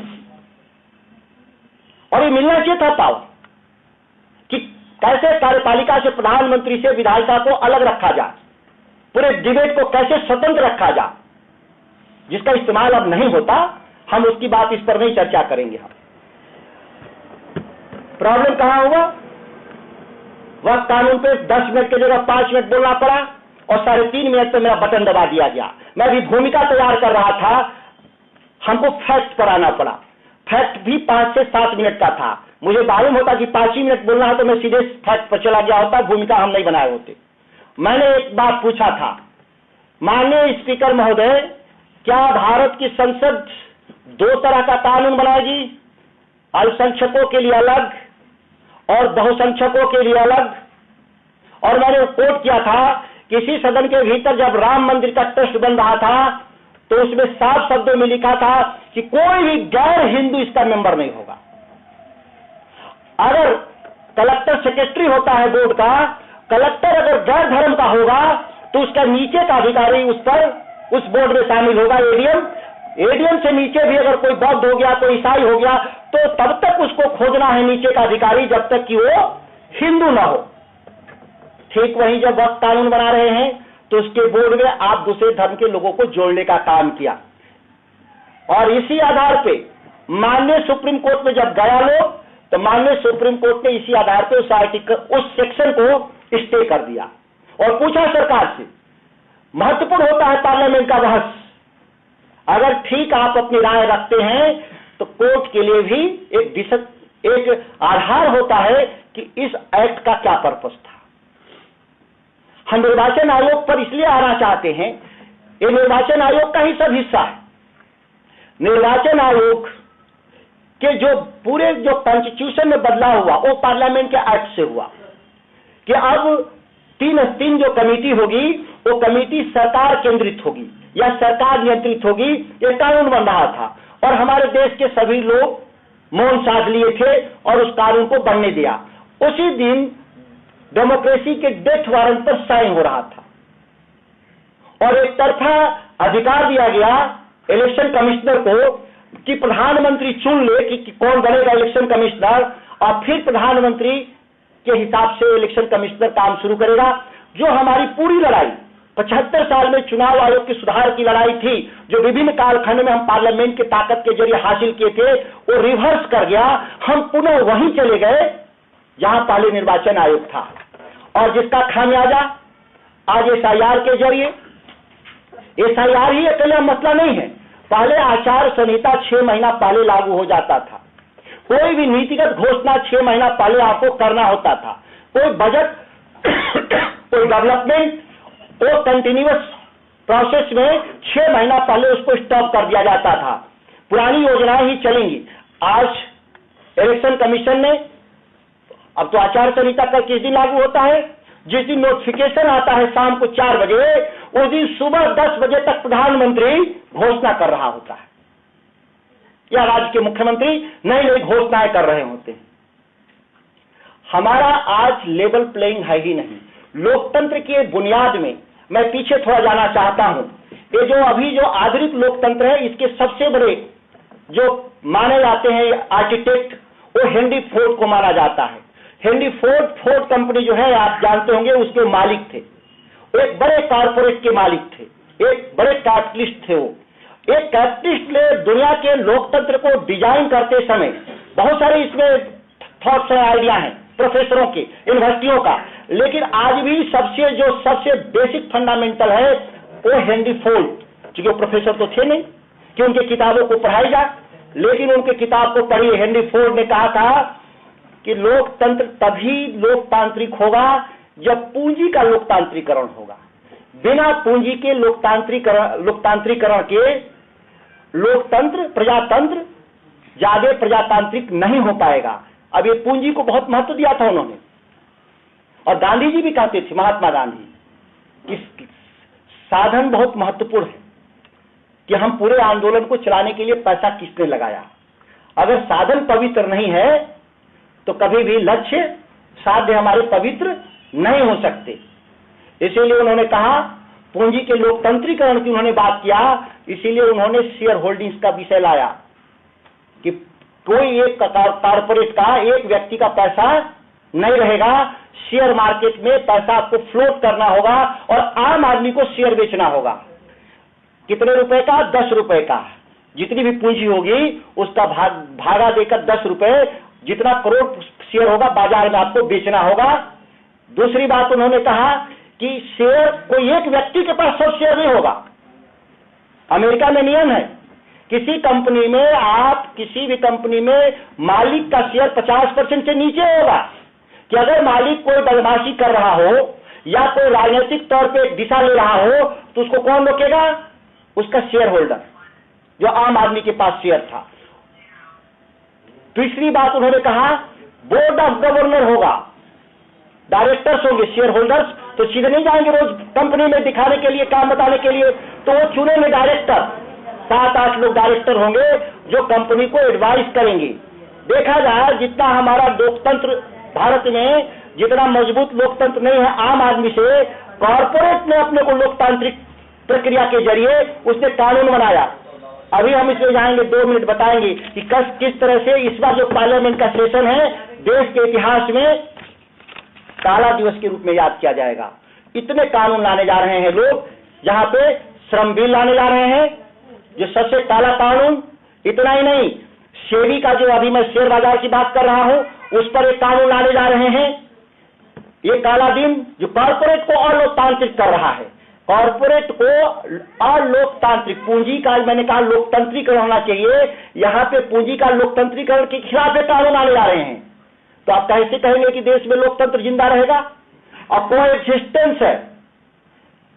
और ये मिलना चाहिए था पावर कि कैसे कार्यपालिका से, प्रधानमंत्री से विधायिका को अलग रखा जाए, पूरे डिबेट को कैसे स्वतंत्र रखा जाए, जिसका इस्तेमाल अब नहीं होता। हम उसकी बात, इस पर नहीं चर्चा करेंगे। हम प्रॉब्लम कहां हुआ, वह कानून पे 10 मिनट की जगह 5 मिनट बोलना पड़ा और 3.5 मिनट पे मेरा बटन दबा दिया गया। मैं भी भूमिका तैयार कर रहा था, हमको फैक्ट पर आना पड़ा। फैक्ट भी 5 से 7 मिनट का था। मुझे मालूम होता कि 5 ही मिनट बोलना है तो मैं सीधे फैक्ट पर चला गया होता, भूमिका हम नहीं बनाए होते। मैंने एक बात पूछा था, माननीय स्पीकर महोदय, क्या भारत की संसद 2 तरह का कानून बनाएगी, अल्पसंख्यकों के लिए अलग और बहुसंख्यकों के लिए अलग? और मैंने कोट किया था, किसी सदन के भीतर जब राम मंदिर का ट्रस्ट बन रहा था तो उसमें 7 शब्दों में लिखा था कि कोई भी गैर हिंदू इसका मेंबर नहीं होगा। अगर कलेक्टर सेक्रेटरी होता है बोर्ड का, कलेक्टर अगर गैर धर्म का होगा तो उसका नीचे का अधिकारी उस बोर्ड में शामिल होगा। एडीएम से नीचे भी अगर कोई बौद्ध हो गया, कोई ईसाई हो गया, तो तब तक उसको खोजना है नीचे का अधिकारी, जब तक कि वो हिंदू ना हो। ठीक वही जब वक्त कानून बना रहे हैं तो उसके बोर्ड में आप दूसरे धर्म के लोगों को जोड़ने का काम किया और इसी आधार पे माननीय सुप्रीम कोर्ट में जब गया लोग, तो माननीय सुप्रीम कोर्ट ने इसी आधार पे उस सेक्शन को स्टे कर दिया और पूछा सरकार से, महत्वपूर्ण होता है पार्लियामेंट का बहस, अगर ठीक आप अपनी राय रखते हैं तो कोर्ट के लिए भी एक आधार होता है कि इस एक्ट का क्या पर्पस था। हम निर्वाचन आयोग पर इसलिए आना चाहते हैं, ये निर्वाचन आयोग का ही सब हिस्सा है। निर्वाचन आयोग के जो पूरे जो कॉन्स्टिट्यूशन में बदलाव हुआ वो पार्लियामेंट के एक्ट से हुआ कि अब 3 जो कमेटी होगी वो कमेटी सरकार केंद्रित होगी या सरकार नियंत्रित होगी, ये कानून बन रहा था और हमारे देश के सभी लोग मौन साध लिए थे और उस कानून को बनने दिया। उसी दिन डेमोक्रेसी के डेथ वारंट पर साइन हो रहा था और एक तरफा अधिकार दिया गया इलेक्शन कमिश्नर को कि प्रधानमंत्री चुन ले कि कौन बनेगा इलेक्शन कमिश्नर और फिर प्रधानमंत्री के हिसाब से इलेक्शन कमिश्नर काम शुरू करेगा। जो हमारी पूरी लड़ाई 75 साल में चुनाव आयोग की सुधार की लड़ाई थी, जो विभिन्न कालखंड में हम पार्लियामेंट की ताकत के जरिए हासिल किए थे, वो रिवर्स कर गया। हम पुनः वहीं चले गए जहां पहले निर्वाचन आयोग था और जिसका खामियाजा आज एसआईआर के जरिए, एसआईआर ही अकेला मसला नहीं है, पहले आचार संहिता 6 महीना पहले लागू हो जाता था, कोई भी नीतिगत घोषणा 6 महीना पहले आपको करना होता था, कोई बजट कोई डेवलपमेंट वो कंटिन्यूअस प्रोसेस में 6 महीना पहले उसको स्टॉप कर दिया जाता था। पुरानी योजनाएं ही चलेंगी। आज इलेक्शन कमीशन ने, अब तो आचार संहिता का किस दिन लागू होता है, जिस दिन नोटिफिकेशन आता है शाम को 4 बजे, उस दिन सुबह 10 बजे तक प्रधानमंत्री घोषणा कर रहा होता है या राज्य के मुख्यमंत्री नई नई घोषणाएं कर रहे होते हैं। हमारा आज लेवल प्लेइंग है ही नहीं। लोकतंत्र के बुनियाद में मैं पीछे थोड़ा जाना चाहता हूं। ये जो अभी जो आधुनिक लोकतंत्र है, इसके सबसे बड़े जो माने जाते हैं आर्किटेक्ट, वो हेनरी फोर्ड को माना जाता है। हेनरी फोर्ड कंपनी जो है, आप जानते होंगे, उसके मालिक थे, एक बड़े कॉर्पोरेट के मालिक थे, एक बड़े कैपिटलिस्ट थे। वो एक कैपिटलिस्ट ने दुनिया के लोकतंत्र को डिजाइन करते समय बहुत सारे इसमें थॉट्स और आइडिया हैं प्रोफेसरों के, यूनिवर्सिटियों का, लेकिन आज भी सबसे बेसिक फंडामेंटल है वो हेनरी फोर्ड, क्योंकि वो प्रोफेसर तो थे नहीं कि उनके किताबों को पढ़ाई जाए, लेकिन उनके किताब को पढ़िए। हेनरी फोर्ड ने कहा था कि लोकतंत्र तभी लोकतांत्रिक होगा जब पूंजी का लोकतांत्रिकरण होगा। बिना पूंजी के लोकतांत्रिकरण के लोकतंत्र, प्रजातंत्र ज्यादा प्रजातांत्रिक नहीं हो पाएगा। अब ये पूंजी को बहुत महत्व दिया था उन्होंने, और गांधी जी भी कहते थे, महात्मा गांधी, कि साधन बहुत महत्वपूर्ण है, कि हम पूरे आंदोलन को चलाने के लिए पैसा किसने लगाया। अगर साधन पवित्र नहीं है तो कभी भी लक्ष्य साध्य हमारे पवित्र नहीं हो सकते। इसीलिए उन्होंने कहा, पूंजी के लोकतंत्रीकरण की उन्होंने बात किया, इसीलिए उन्होंने शेयर होल्डिंग्स का विषय लाया कि कोई एक कॉर्पोरेट का, एक व्यक्ति का पैसा नहीं रहेगा, शेयर मार्केट में पैसा आपको फ्लोट करना होगा और आम आदमी को शेयर बेचना होगा। कितने रुपए का? 10 रुपए का। जितनी भी पूंजी होगी उसका भागा देकर 10 रुपए, जितना करोड़ शेयर होगा बाजार में आपको बेचना होगा। दूसरी बात उन्होंने कहा कि शेयर कोई एक व्यक्ति के पास सब शेयर नहीं होगा। अमेरिका में नियम है, किसी कंपनी में, आप किसी भी कंपनी में मालिक का शेयर 50% से नीचे होगा, कि अगर मालिक कोई बदमाशी कर रहा हो या कोई राजनीतिक तौर पे दिशा ले रहा हो तो उसको कौन रोकेगा? उसका शेयर होल्डर, जो आम आदमी के पास शेयर था। तीसरी बात उन्होंने कहा, बोर्ड ऑफ गवर्नर होगा, डायरेक्टर्स होंगे, शेयर होल्डर्स तो सीधे नहीं जाएंगे रोज कंपनी में दिखाने के लिए, काम बताने के लिए, तो वो चुनेंगे डायरेक्टर, 7-8 लोग डायरेक्टर होंगे जो कंपनी को एडवाइस करेंगे। देखा जाए जितना हमारा लोकतंत्र भारत में, जितना मजबूत लोकतंत्र नहीं है आम आदमी से, कॉर्पोरेट ने अपने को लोकतांत्रिक प्रक्रिया के जरिए उसने कानून बनाया। अभी हम इसमें जाएंगे, 2 मिनट बताएंगे कि किस तरह से इस बार जो पार्लियामेंट का सेशन है देश के इतिहास में काला दिवस के रूप में याद किया जाएगा। इतने कानून लाने जा रहे हैं लोग, जहां पे श्रम बिल लाने जा रहे हैं जो सबसे काला कानून। इतना ही नहीं, सेबी का जो अभी मैं शेयर बाजार की बात कर रहा हूं, उस पर एक कानून लाने जा रहे हैं। ये काला दिन जो कॉर्पोरेट को अलोकतांत्रिक कर रहा है, कॉर्पोरेट को अलोकतांत्रिक, पूंजी का मैंने कहा लोकतंत्रीकरण होना चाहिए, यहां पे पूंजी का लोकतंत्रीकरण के खिलाफ एक कानून आने जा रहे हैं। तो आप कैसे कहेंगे कि देश में लोकतंत्र जिंदा रहेगा? और कोएग्जिस्टेंस है,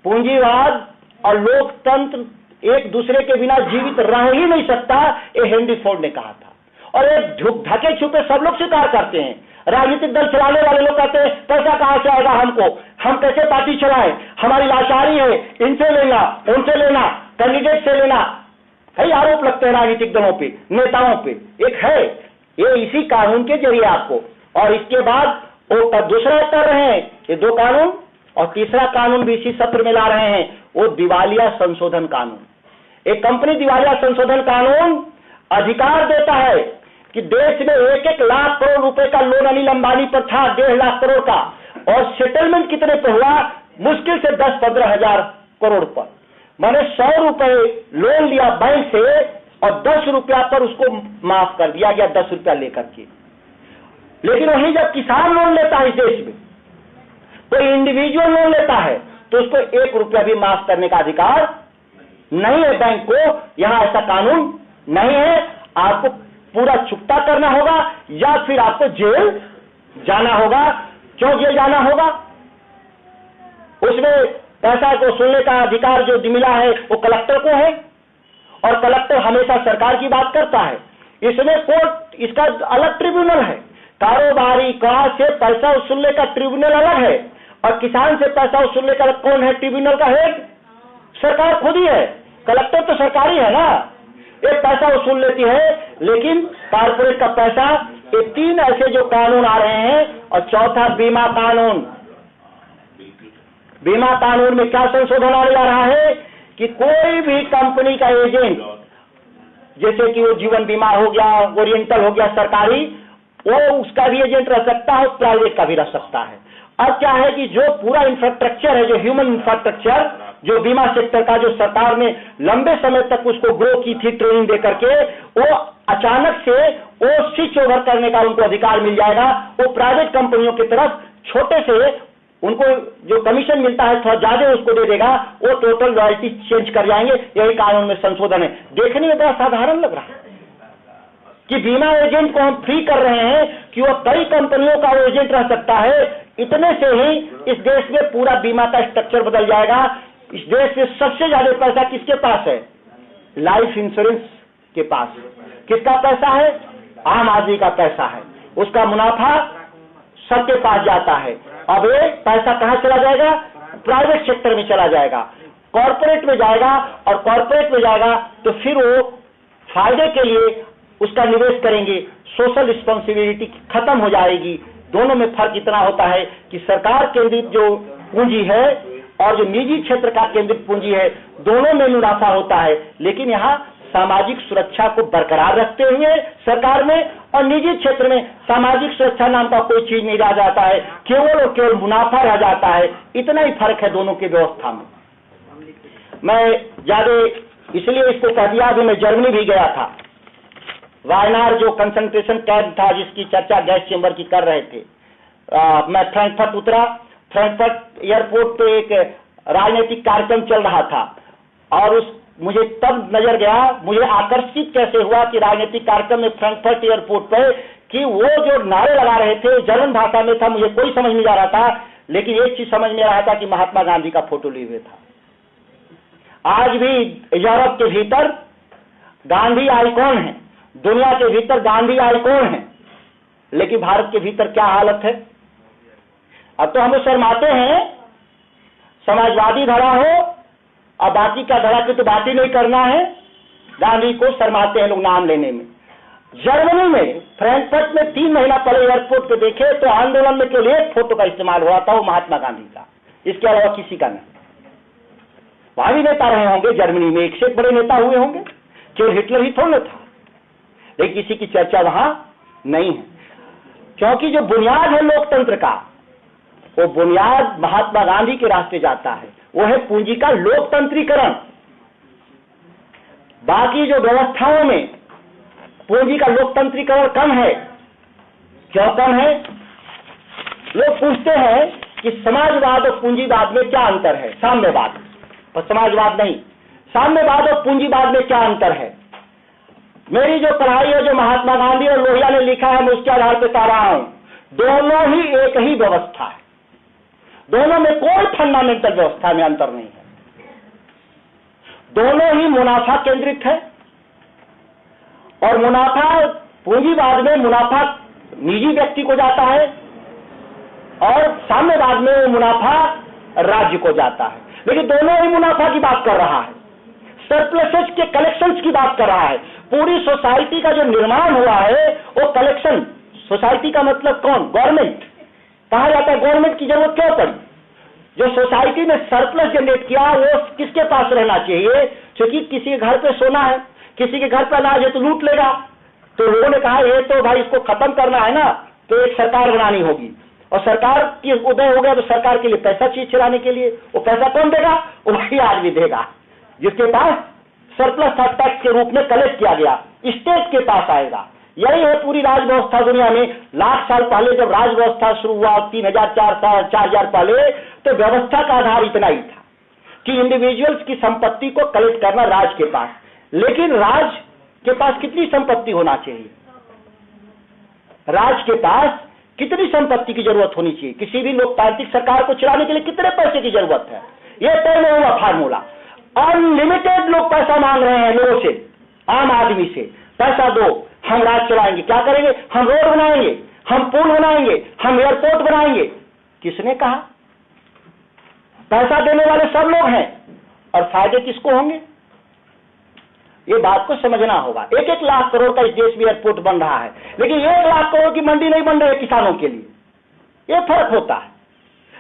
पूंजीवाद और लोकतंत्र एक दूसरे के बिना जीवित रह ही नहीं सकता, ये हेनरी फोर्ड ने कहा था। और एक ढके छुपे सब लोग स्वीकार करते हैं। राजनीतिक दल चलाने वाले लोग कहते हैं पैसा कहां से आएगा हमको, हम कैसे पार्टी चलाएं, हमारी लाचारी है, इनसे लेना, उनसे लेना, कैंडिडेट से लेना, कई आरोप लगते हैं राजनीतिक दलों पे, नेताओं पे। एक है ये इसी कानून के जरिए आपको, और इसके बाद वो दूसरा कर रहे हैं ये 2 कानून, और तीसरा कानून भी इसी सत्र में ला रहे हैं, वो दिवालिया संशोधन कानून। एक कंपनी दिवालिया संशोधन कानून अधिकार देता है कि देश में 1-1 लाख करोड़ रुपए का लोन अनिल अंबानी पर था, 1.5 लाख करोड़ का, और सेटलमेंट कितने पर हुआ? मुश्किल से 10-15 हजार करोड़ पर। मैंने 100 रुपए लोन लिया बैंक से और 10 रुपया पर उसको माफ कर दिया गया, 10 रुपया लेकर के। लेकिन वही जब किसान लोन लेता है इस देश में, कोई इंडिविजुअल लोन लेता है, तो उसको 1 रुपया भी माफ करने का अधिकार नहीं है बैंक को। यहां ऐसा कानून नहीं है। आपको पूरा चुकता करना होगा या फिर आपको जेल जाना होगा। क्यों जेल जाना होगा? उसमें पैसा को वसूलने का अधिकार जो मिला है वो कलेक्टर को है, और कलेक्टर हमेशा सरकार की बात करता है। इसमें कोर्ट, इसका अलग ट्रिब्यूनल है। कारोबारी का से पैसा वसूलने का ट्रिब्यूनल अलग है, और किसान से पैसा वसूलने का कौन है ट्रिब्यूनल का हेड? सरकार खुद ही है। कलेक्टर तो सरकारी है ना, ये पैसा वसूल लेती है, लेकिन कारपोरेट का पैसा, ये तीन ऐसे जो कानून आ रहे हैं। और चौथा बीमा कानून। बीमा कानून में क्या संशोधन आने जा रहा है कि कोई भी कंपनी का एजेंट, जैसे कि वो जीवन बीमा हो गया, ओरिएंटल हो गया सरकारी, वो उसका भी एजेंट रह सकता है, प्राइवेट का भी रह सकता है। अब क्या है कि जो पूरा इंफ्रास्ट्रक्चर है, जो ह्यूमन इंफ्रास्ट्रक्चर, जो बीमा सेक्टर का, जो सरकार ने लंबे समय तक उसको ग्रो की थी ट्रेनिंग दे करके, वो अचानक से वो स्विच ओवर करने का उनको अधिकार मिल जाएगा। वो प्राइवेट कंपनियों की तरफ छोटे से उनको जो कमीशन मिलता है थोड़ा ज्यादा उसको दे देगा, वो टोटल रॉयल्टी चेंज कर जाएंगे। यही कानून में संशोधन है। देखने में बड़ा साधारण लग रहा है कि बीमा एजेंट को हम फ्री कर रहे हैं कि वो कई कंपनियों का वो एजेंट रह सकता है। इतने से ही इस देश में पूरा बीमा का स्ट्रक्चर बदल जाएगा। इस देश में सबसे ज्यादा पैसा किसके पास है? लाइफ इंश्योरेंस के पास। किसका पैसा है? आम आदमी का पैसा है। उसका मुनाफा सबके पास जाता है। अब ये पैसा कहां चला जाएगा? प्राइवेट सेक्टर में चला जाएगा, कॉर्पोरेट में जाएगा, और कॉर्पोरेट में जाएगा तो फिर वो फायदे के लिए उसका निवेश करेंगे। सोशल रिस्पॉन्सिबिलिटी खत्म हो जाएगी। दोनों में फर्क इतना होता है कि सरकार केंद्रित जो पूंजी है और जो निजी क्षेत्र का केंद्रित पूंजी है, दोनों में मुनाफा होता है। लेकिन यहाँ सामाजिक सुरक्षा को बरकरार रखते हुए सरकार में, और निजी क्षेत्र में सामाजिक सुरक्षा नाम का कोई चीज नहीं रह जाता है, केवल और केवल मुनाफा रह जाता है। इतना ही फर्क है दोनों की व्यवस्था में। मैं ज्यादा इसलिए इसको कह दिया, अभी मैं जर्मनी भी गया था। वायनार जो कंसंट्रेशन कैंप था जिसकी चर्चा गैस चेंबर की कर रहे थे, मैं फ्रैंकफर्ट उतरा। फ्रैंकफर्ट एयरपोर्ट पे एक राजनीतिक कार्यक्रम चल रहा था, और मुझे तब नजर गया, मुझे आकर्षित कैसे हुआ कि राजनीतिक कार्यक्रम में फ्रैंकफर्ट एयरपोर्ट पर कि वो जो नारे लगा रहे थे जर्मन भाषा में था, मुझे कोई समझ नहीं आ रहा था, लेकिन एक चीज समझ में आ रहा था कि महात्मा गांधी का फोटो लिए हुए था। आज भी यूरोप के भीतर गांधी आइकॉन है, दुनिया के भीतर गांधी आइकॉन है, लेकिन भारत के भीतर क्या हालत है? अब तो हम शर्माते हैं, समाजवादी धड़ा हो और बाकी का धड़ा की तो बात ही नहीं करना है। गांधी को शर्माते हैं लोग नाम लेने में। जर्मनी में फ्रैंकफर्ट में 3 महीना पहले एयरपोर्ट पे देखे तो आंदोलन में केवल एक फोटो का इस्तेमाल हुआ था, वो महात्मा गांधी का, इसके अलावा किसी का नहीं। वहां भी नेता रहे होंगे जर्मनी में, एक से एक बड़े नेता हुए होंगे, केवल हिटलर ही थोड़ा था, लेकिन किसी की चर्चा वहां नहीं है। क्योंकि जो बुनियाद है लोकतंत्र का, वो बुनियाद महात्मा गांधी के रास्ते जाता है, वो है पूंजी का लोकतंत्रीकरण। बाकी जो व्यवस्थाओं में पूंजी का लोकतंत्रीकरण कम है। क्यों कम है? लोग पूछते हैं कि समाजवाद और पूंजीवाद में क्या अंतर है? साम्यवाद और समाजवाद नहीं, साम्यवाद और पूंजीवाद में क्या अंतर है? मेरी जो पढ़ाई है, जो महात्मा गांधी और लोहिया ने लिखा है, मैं उसके आधार पर कह रहा हूं, दोनों ही एक ही व्यवस्था है। दोनों में कोई फंडामेंटल व्यवस्था में अंतर नहीं है। दोनों ही मुनाफा केंद्रित है, और मुनाफा पूंजीवाद में मुनाफा निजी व्यक्ति को जाता है, और साम्यवाद में वो मुनाफा राज्य को जाता है। लेकिन दोनों ही मुनाफा की बात कर रहा है, सरप्लसेस के कलेक्शंस की बात कर रहा है। पूरी सोसाइटी का जो निर्माण हुआ है वो कलेक्शन। सोसाइटी का मतलब कौन? गवर्नमेंट। कहा जाता है गवर्नमेंट की जरूरत क्यों पड़ी? जो सोसाइटी ने सरप्लस जनरेट किया वो किसके पास रहना चाहिए? क्योंकि किसी के घर पे सोना है, किसी के घर पे अनाज है तो लूट लेगा। तो लोगों ने कहा ये तो भाई इसको खत्म करना है ना, तो एक सरकार बनानी होगी, और सरकार की उदय हो गया तो सरकार के लिए पैसा चीज चलाने के लिए वो पैसा कौन देगा? वही आदमी देगा जिसके पास सरप्लस था, टैक्स के रूप में कलेक्ट किया गया, स्टेट के पास आएगा। यही है पूरी राज व्यवस्था दुनिया में। लाख साल पहले जब राज व्यवस्था शुरू हुआ 3000-4000 पहले, तो व्यवस्था का आधार इतना ही था कि इंडिविजुअल्स की संपत्ति को कलेक्ट करना राज के पास। लेकिन राज के पास कितनी संपत्ति होना चाहिए? राज के पास कितनी संपत्ति की जरूरत होनी चाहिए? किसी भी लोकतांत्रिक सरकार को चलाने के लिए कितने पैसे की जरूरत है? ये तय नहीं हुआ फार्मूला। अनलिमिटेड लोग पैसा मांग रहे हैं लोगों से, आम आदमी से, पैसा दो, हम राज चलाएंगे। क्या करेंगे? हम रोड बनाएंगे, हम पुल बनाएंगे, हम एयरपोर्ट बनाएंगे। किसने कहा? पैसा देने वाले सब लोग हैं, और फायदे किसको होंगे? ये बात को समझना होगा। 1-1 लाख करोड़ का इस देश में एयरपोर्ट बन रहा है, लेकिन 1 लाख करोड़ की मंडी नहीं बन रही है किसानों के लिए। ये फर्क होता है।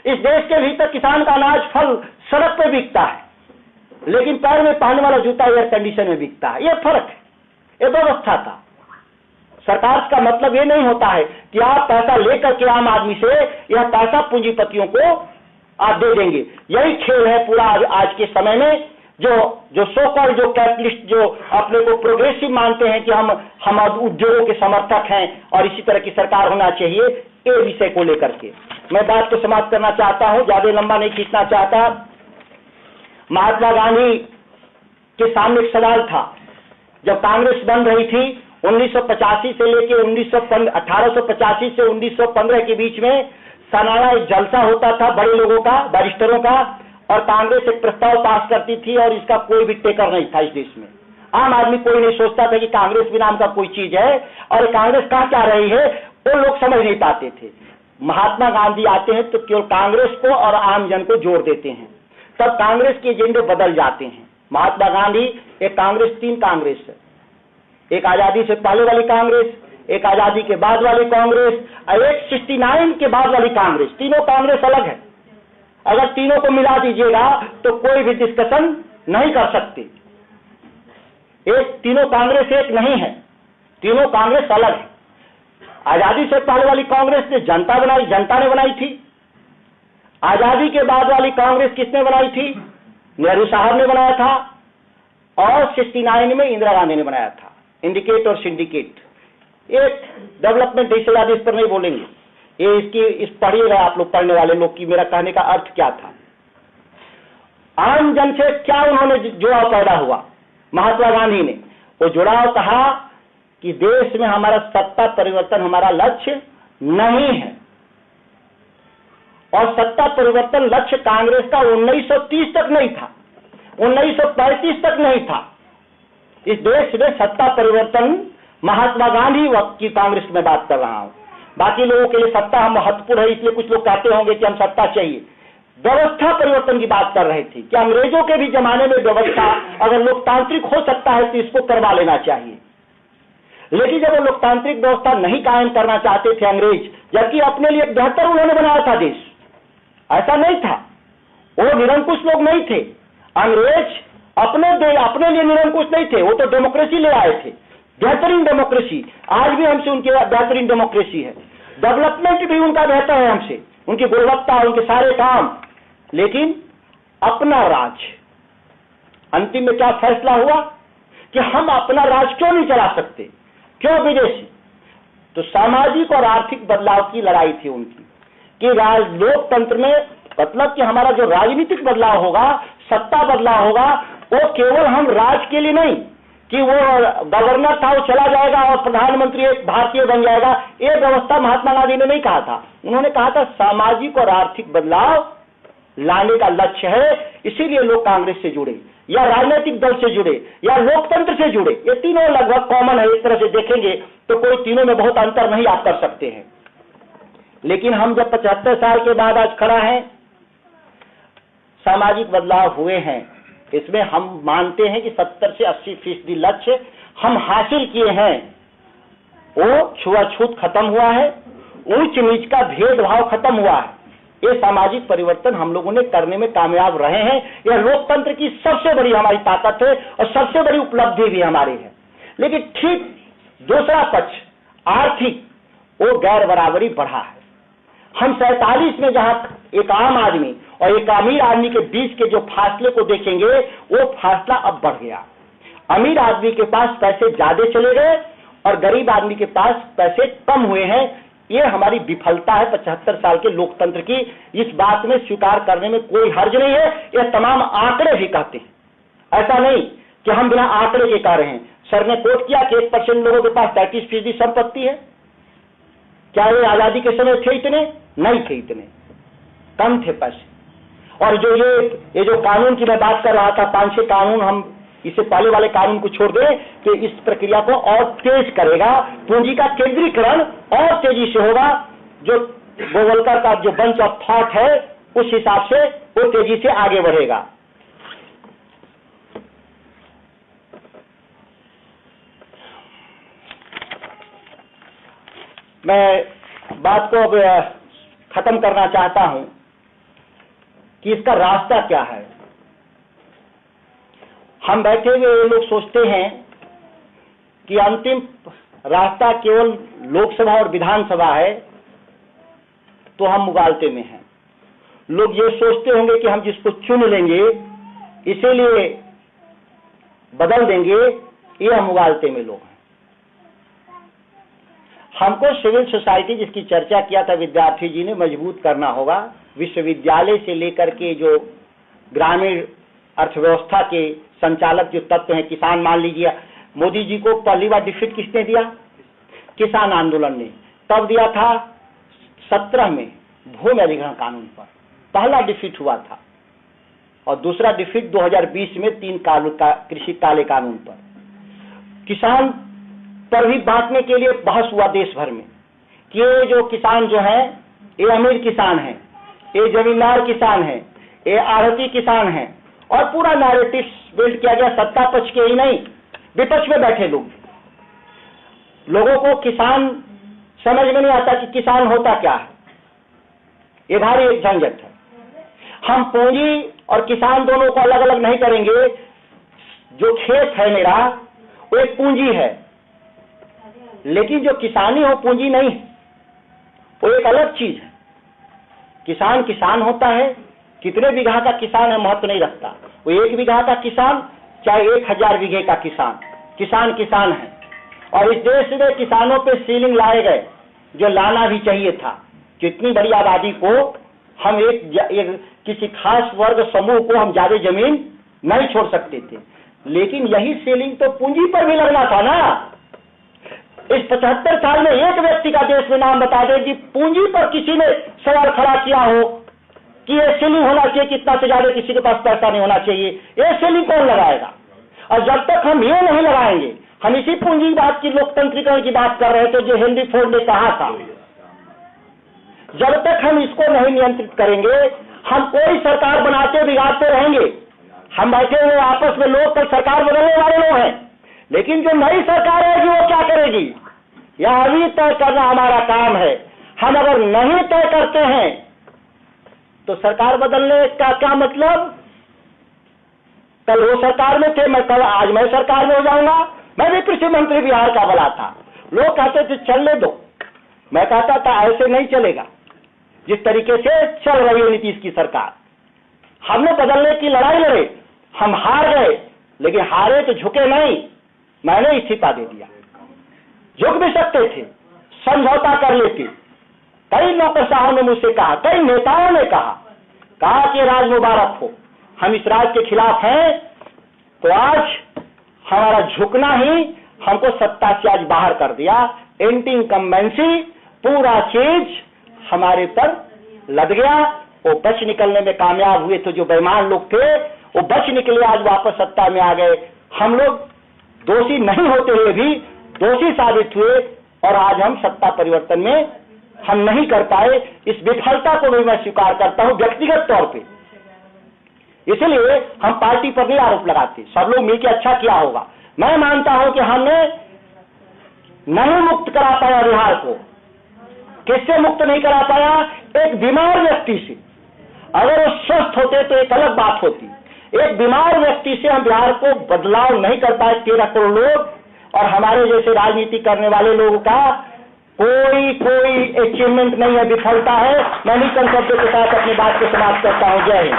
इस देश के भीतर किसान का अनाज, फल सड़क पे बिकता है, लेकिन पैर में पहनने वाला जूता एयर कंडीशन में बिकता है। ये फर्क है, ये व्यवस्था था। सरकार का मतलब ये नहीं होता है कि आप पैसा लेकर के आम आदमी से यह पैसा पूंजीपतियों को आप दे देंगे। यही खेल है पूरा आज के समय में। जो सो कॉल्ड जो कैपिटलिस्ट जो अपने को प्रोग्रेसिव मानते हैं कि हम उद्योगों के समर्थक हैं और इसी तरह की सरकार होना चाहिए, ये विषय को लेकर के मैं बात को समाप्त करना चाहता हूं, ज्यादा लंबा नहीं खींचना चाहता। महात्मा गांधी के सामने एक सवाल था। जब कांग्रेस बन रही थी 1985 से लेकर 1885 से 1915 के बीच में सालाना एक जलसा होता था बड़े लोगों का, बैरिस्टरों का, और कांग्रेस एक प्रस्ताव पास करती थी और इसका कोई भी टेकर नहीं था इस देश में। आम आदमी कोई नहीं सोचता था कि कांग्रेस भी नाम का कोई चीज है और कांग्रेस कहां क्या रही है, वो लोग समझ नहीं पाते थे। महात्मा गांधी आते हैं तो केवल कांग्रेस को और आम जन को जोड़ देते हैं, तब कांग्रेस के एजेंडे बदल जाते हैं। महात्मा गांधी एक कांग्रेस, 3 कांग्रेस है, एक आजादी से पहले वाली कांग्रेस, एक आजादी के बाद वाली कांग्रेस और एक 69 के बाद वाली कांग्रेस। तीनों कांग्रेस अलग है। अगर तीनों को मिला दीजिएगा तो कोई भी डिस्कशन नहीं कर सकते। तीनों कांग्रेस एक नहीं है, तीनों कांग्रेस अलग है। आजादी से पहले वाली कांग्रेस ने जनता बनाई, जनता ने बनाई थी। आजादी के बाद वाली कांग्रेस किसने बनाई थी? नेहरू साहब ने बनाया था, और 69 में इंदिरा गांधी ने बनाया था। इंडिकेट और सिंडिकेट एक डेवलपमेंट इस पर नहीं बोलेंगे, ये इस पढ़िएगा आप लोग, पढ़ने वाले लोग की मेरा कहने का अर्थ क्या था। आम जन से क्या उन्होंने जुड़ाव पैदा हुआ महात्मा गांधी ने? वो जुड़ाव कहा कि देश में हमारा सत्ता परिवर्तन हमारा लक्ष्य नहीं है, और सत्ता परिवर्तन लक्ष्य कांग्रेस का 1930 तक नहीं था, 1935 तक नहीं था। इस देश में सत्ता परिवर्तन महात्मा गांधी वक्त की कांग्रेस में बात कर रहा हूं। बाकी लोगों के लिए सत्ता महत्वपूर्ण है, इसलिए कुछ लोग कहते होंगे कि हम सत्ता चाहिए। व्यवस्था परिवर्तन की बात कर रहे थे कि अंग्रेजों के भी जमाने में व्यवस्था अगर लोकतांत्रिक हो सकता है तो इसको करवा लेना चाहिए। लेकिन जब वो लोकतांत्रिक व्यवस्था नहीं कायम करना चाहते थे अंग्रेज, जबकि अपने लिए बेहतर उन्होंने बनाया था देश, ऐसा नहीं था। वो निरंकुश लोग नहीं थे। अंग्रेज अपने लिए निरंकुश नहीं थे, वो तो डेमोक्रेसी ले आए थे, बेहतरीन डेमोक्रेसी। आज भी हमसे उनकी बेहतरीन डेमोक्रेसी है, डेवलपमेंट भी उनका बेहतर है हमसे, उनकी गुणवत्ता, उनके सारे काम। लेकिन अपना राज, अंतिम में क्या फैसला हुआ कि हम अपना राज क्यों नहीं चला सकते, क्यों विदेशी? तो सामाजिक और आर्थिक बदलाव की लड़ाई थी उनकी कि लोकतंत्र में मतलब कि हमारा जो राजनीतिक बदलाव होगा, सत्ता बदलाव होगा, वो केवल हम राज के लिए नहीं कि वो गवर्नर था वो चला जाएगा और प्रधानमंत्री एक भारतीय बन जाएगा। ये व्यवस्था महात्मा गांधी ने नहीं कहा था। उन्होंने कहा था सामाजिक और आर्थिक बदलाव लाने का लक्ष्य है, इसीलिए लोग कांग्रेस से जुड़े या राजनीतिक दल से जुड़े या लोकतंत्र से जुड़े। ये तीनों लगभग कॉमन है, एक तरह से देखेंगे तो कोई तीनों में बहुत अंतर नहीं आप कर सकते हैं। लेकिन हम जब 75 साल के बाद आज खड़ा है, सामाजिक बदलाव हुए हैं, इसमें हम मानते हैं कि 70 से 80% लक्ष्य हम हासिल किए हैं। वो छुआछूत खत्म हुआ है, ऊंच नीच का भेदभाव खत्म हुआ है। ये सामाजिक परिवर्तन हम लोगों ने करने में कामयाब रहे हैं। यह लोकतंत्र की सबसे बड़ी हमारी ताकत है और सबसे बड़ी उपलब्धि भी हमारी है। लेकिन ठीक दूसरा पक्ष आर्थिक, वो गैर बराबरी बढ़ा है। हम 47 में जहां एक आम आदमी और एक अमीर आदमी के बीच के जो फासले को देखेंगे, वो फासला अब बढ़ गया। अमीर आदमी के पास पैसे ज्यादा चले गए और गरीब आदमी के पास पैसे कम हुए हैं। ये हमारी विफलता है 75 साल के लोकतंत्र की। इस बात में स्वीकार करने में कोई हर्ज नहीं है, ये तमाम आंकड़े भी कहते हैं। ऐसा नहीं कि हम बिना आंकड़े के कह रहे हैं। सर ने कोट किया कि 1% लोगों के पास 33% संपत्ति है। क्या ये आजादी के समय थे इतने? नहीं थे, इतने कम थे पैसे। और जो ये जो कानून की मैं बात कर रहा था, 5-6 कानून, हम इससे पहले वाले कानून को छोड़ दें तो इस प्रक्रिया को और तेज करेगा। पूंजी का केंद्रीकरण और तेजी से होगा। जो गोवलकर का जो बंच ऑफ थॉट है उस हिसाब से वो तेजी से आगे बढ़ेगा। मैं बात को अब खत्म करना चाहता हूं कि इसका रास्ता क्या है। हम बैठे हुए लोग सोचते हैं कि अंतिम रास्ता केवल लोकसभा और विधानसभा है, तो हम मुगालते में हैं। लोग ये सोचते होंगे कि हम जिसको चुन लेंगे इसीलिए बदल देंगे, ये हम मुगालते में लोग हैं। हमको सिविल सोसाइटी जिसकी चर्चा किया था विद्यार्थी जी ने, मजबूत करना होगा। विश्वविद्यालय से लेकर के जो ग्रामीण अर्थव्यवस्था के संचालक जो तत्व हैं, किसान मान लीजिए, मोदी जी को पहली बार डिफीट किसने दिया? किसान आंदोलन ने। तब दिया था 17 में भूमि अधिग्रहण कानून पर पहला डिफीट हुआ था, और दूसरा डिफीट 2020 में 3 कृषि काले कानून पर। किसान पर भी बांटने के लिए बहस हुआ देश भर में कि ये जो किसान जो है ये अमीर किसान है, ये जमींदार किसान है, ये आढ़ती किसान है, और पूरा नैरेटिव बिल्ड किया गया सत्ता पक्ष के ही नहीं, विपक्ष में बैठे लोगों को किसान समझ में नहीं आता कि किसान होता क्या है। ये भारी एक झंझट है। हम पूंजी और किसान दोनों को अलग अलग नहीं करेंगे। जो खेत है मेरा वो एक पूंजी है, लेकिन जो किसानी हो पूंजी नहीं है, वो एक अलग चीज है। किसान किसान होता है, कितने बीघा का किसान है महत्व नहीं रखता। वो 1 बीघा का किसान चाहे 1000 बीघे का किसान, किसान किसान है। और इस देश में किसानों पे सीलिंग लाए गए, जो लाना भी चाहिए था। कितनी बड़ी आबादी को हम एक किसी खास वर्ग समूह को हम ज्यादा जमीन नहीं छोड़ सकते थे, लेकिन यही सीलिंग तो पूंजी पर भी लगना था ना। इस 75 साल में एक व्यक्ति का देश में नाम बता दे कि पूंजी पर किसी ने सवाल खड़ा किया हो कि ये सीलिंग होना चाहिए, कितना से ज्यादा किसी के पास पैसा नहीं होना चाहिए। ये सीलिंग कौन लगाएगा? और जब तक हम ये नहीं लगाएंगे, हम इसी पूंजीवाद की लोकतंत्रीकरण की बात कर रहे थे जो हेनरी फोर्ड ने कहा था, जब तक हम इसको नहीं नियंत्रित करेंगे, हम कोई सरकार बनाते बिगाड़ते रहेंगे। हम बैठे हुए आपस में लोग कल सरकार बदलने वाले लोग हैं, लेकिन जो नई सरकार आएगी वो क्या करेगी, यह अभी तय करना हमारा काम है। हम अगर नहीं तय करते हैं तो सरकार बदलने का क्या मतलब? कल वो सरकार में थे, मैं कल आज मैं सरकार में हो जाऊंगा। मैं भी कृषि मंत्री बिहार का बना था, लोग कहते थे चलने दो, मैं कहता था ऐसे नहीं चलेगा। जिस तरीके से चल रही है नीतीश की सरकार, हमने बदलने की लड़ाई लड़े, हम हार गए, लेकिन हारे तो झुके नहीं। मैंने इस्तीफा दे दिया। झुक भी सकते थे, समझौता कर लेते। कई नौकरशाहों ने मुझसे कहा, कई नेताओं ने कहा कि राज मुबारक हो, हम इस राज के खिलाफ हैं। तो आज हमारा झुकना ही हमको सत्ता से आज बाहर कर दिया। एंटी इनकम्बेंसी पूरा चीज हमारे पर लद गया। वो बच निकलने में कामयाब हुए तो जो बेईमान लोग थे वो बच निकले, आज वापस सत्ता में आ गए। हम लोग दोषी नहीं होते हुए भी दोषी साबित हुए, और आज हम सत्ता परिवर्तन में हम नहीं कर पाए। इस विफलता को भी मैं स्वीकार करता हूं व्यक्तिगत तौर पे। इसलिए हम पार्टी पर नहीं आरोप लगाते, सब लोग मिलकर अच्छा किया होगा। मैं मानता हूं कि हमने नहीं मुक्त करा पाया बिहार को। किससे मुक्त नहीं करा पाया? एक बीमार व्यक्ति से। अगर वो स्वस्थ होते तो एक अलग बात होती। एक बीमार व्यक्ति से हम बिहार को बदलाव नहीं कर पाए। 13 करोड़ लोग और हमारे जैसे राजनीति करने वाले लोगों का कोई अचीवमेंट नहीं है, विफलता है। मैं नहीं संकल्प के साथ अपनी बात को समाप्त करता हूं। जय हिंद।